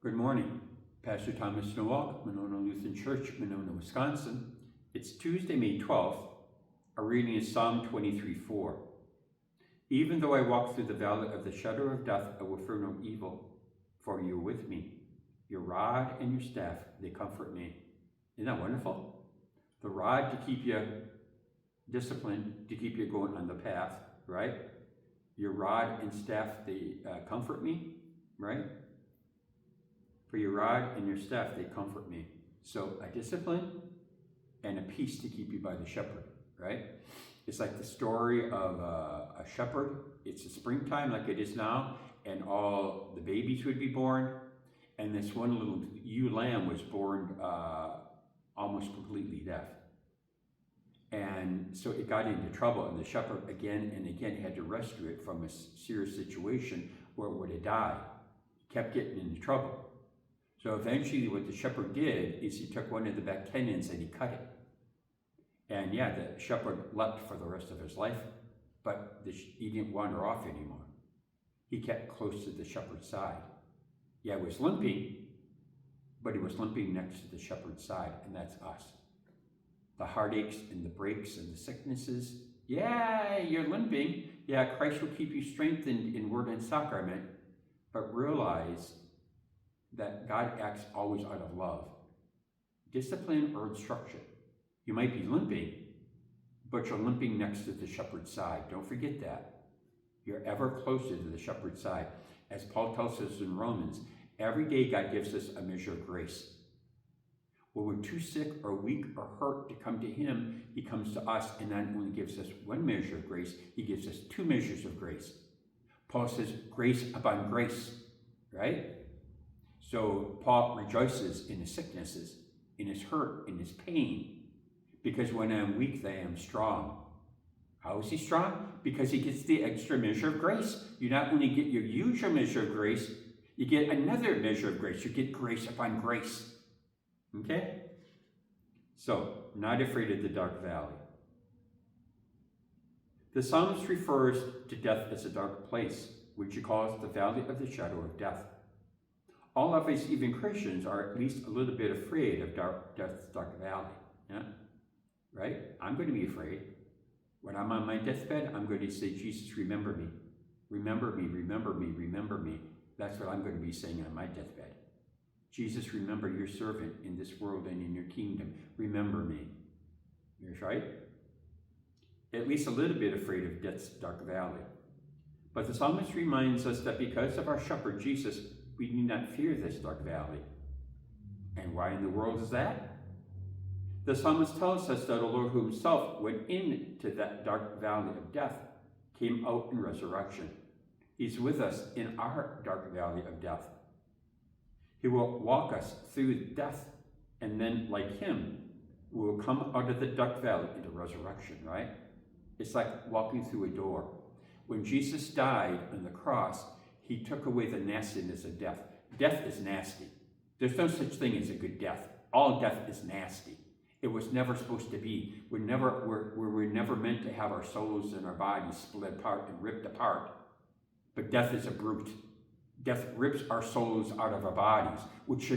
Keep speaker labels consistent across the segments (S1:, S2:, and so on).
S1: Good morning. Pastor Thomas Nowak, Monona Lutheran Church, Monona, Wisconsin. It's Tuesday, May 12th. Our reading is Psalm 23:4. Even though I walk through the valley of the shadow of death, I will fear no evil, for you are with me. Your rod and your staff, they comfort me. Isn't that wonderful? The rod to keep you disciplined, to keep you going on the path, right? Your rod and staff, they comfort me, right? For your rod and your staff, they comfort me. So a discipline and a peace to keep you by the shepherd, right? It's like the story of a shepherd. It's the springtime like it is now, and all the babies would be born. And this one little ewe lamb was born almost completely deaf. And so it got into trouble, and the shepherd again and again had to rescue it from a serious situation where it would have died. Kept getting into trouble. So eventually what the shepherd did is he took one of the back tendons and he cut it. And yeah, the shepherd leapt for the rest of his life, but he didn't wander off anymore. He kept close to the shepherd's side. Yeah, he was limping, but he was limping next to the shepherd's side, and that's us. The heartaches and the breaks and the sicknesses. Yeah, you're limping. Yeah, Christ will keep you strengthened in word and sacrament, but realize that God acts always out of love, discipline or instruction. You might be limping, but you're limping next to the shepherd's side. Don't forget that. You're ever closer to the shepherd's side. As Paul tells us in Romans, every day God gives us a measure of grace. When we're too sick or weak or hurt to come to him, he comes to us and not only gives us one measure of grace, he gives us two measures of grace. Paul says grace upon grace, right? So Paul rejoices in his sicknesses, in his hurt, in his pain, because when I'm weak, I am strong. How is he strong? Because he gets the extra measure of grace. You not only get your usual measure of grace, you get another measure of grace. You get grace upon grace. Okay? So, not afraid of the dark valley. The psalmist refers to death as a dark place, which he calls the valley of the shadow of death. All of us, even Christians, are at least a little bit afraid of death's dark valley. Yeah? Right? I'm going to be afraid. When I'm on my deathbed, I'm going to say, Jesus, remember me. Remember me, remember me, remember me. That's what I'm going to be saying on my deathbed. Jesus, remember your servant in this world and in your kingdom. Remember me. That's right? At least a little bit afraid of death's dark valley. But the psalmist reminds us that because of our shepherd, Jesus, we need not fear this dark valley. And why in the world is that? The psalmist tells us that the Lord himself went into that dark valley of death, came out in resurrection. He's with us in our dark valley of death. He will walk us through death, and then, like him, we will come out of the dark valley into resurrection, right? It's like walking through a door. When Jesus died on the cross, he took away the nastiness of death. Death is nasty. There's no such thing as a good death. All death is nasty. It was never supposed to be. We're never meant to have our souls and our bodies split apart and ripped apart. But death is a brute. Death rips our souls out of our bodies, which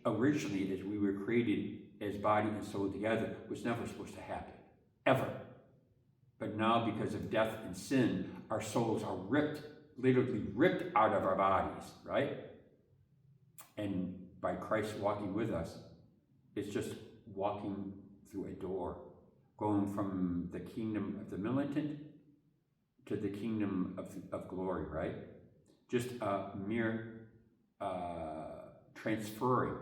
S1: originally, as we were created as body and soul together, was never supposed to happen, ever. But now, because of death and sin, our souls are ripped, literally ripped out of our bodies, right? And by Christ walking with us, it's just walking through a door, going from the kingdom of the militant to the kingdom of glory, right? Just a mere transferring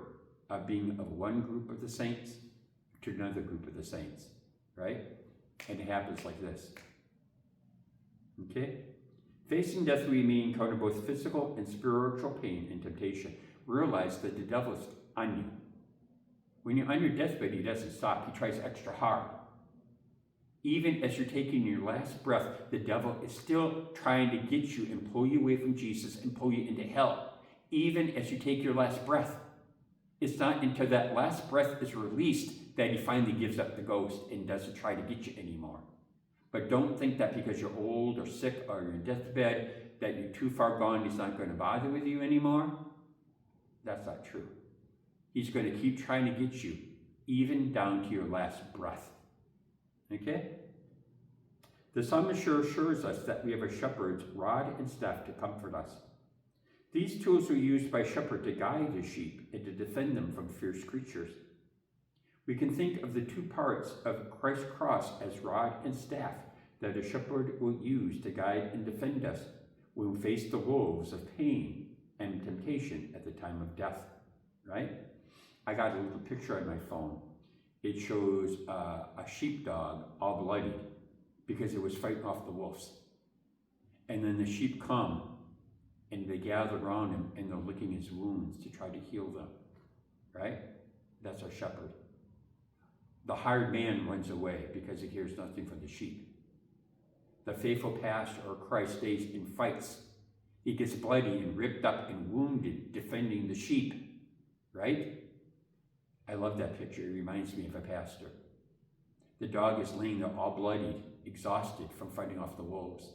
S1: of being of one group of the saints to another group of the saints, right? And it happens like this. Okay? Facing death, we may encounter both physical and spiritual pain and temptation. Realize that the devil is on you. When you're on your deathbed, he doesn't stop. He tries extra hard. Even as you're taking your last breath, the devil is still trying to get you and pull you away from Jesus and pull you into hell. Even as you take your last breath. It's not until that last breath is released that he finally gives up the ghost and doesn't try to get you anymore. But don't think that because you're old or sick or you're in deathbed that you're too far gone, he's not going to bother with you anymore. That's not true. He's going to keep trying to get you, even down to your last breath. Okay? The psalmist sure assures us that we have a shepherd's rod and staff to comfort us. These tools are used by a shepherd to guide his sheep and to defend them from fierce creatures. We can think of the two parts of Christ's cross as rod and staff that a shepherd will use to guide and defend us when we face the wolves of pain and temptation at the time of death, right? I got a little picture on my phone. It shows a sheepdog all bloodied because it was fighting off the wolves. And then the sheep come and they gather around him and they're licking his wounds to try to heal them, right? That's our shepherd. The hired man runs away because he hears nothing from the sheep. The faithful pastor or Christ stays and fights. He gets bloody and ripped up and wounded defending the sheep, right? I love that picture. It reminds me of a pastor. The dog is laying there all bloodied, exhausted from fighting off the wolves.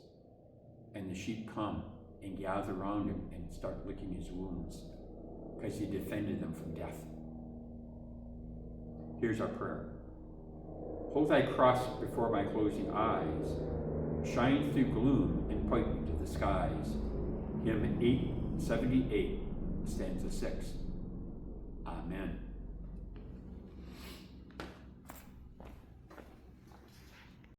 S1: And the sheep come and gather around him and start licking his wounds because he defended them from death. Here's our prayer. Hold thy cross before my closing eyes. Shine through gloom and point me to the skies. Hymn 878, stanza 6. Amen.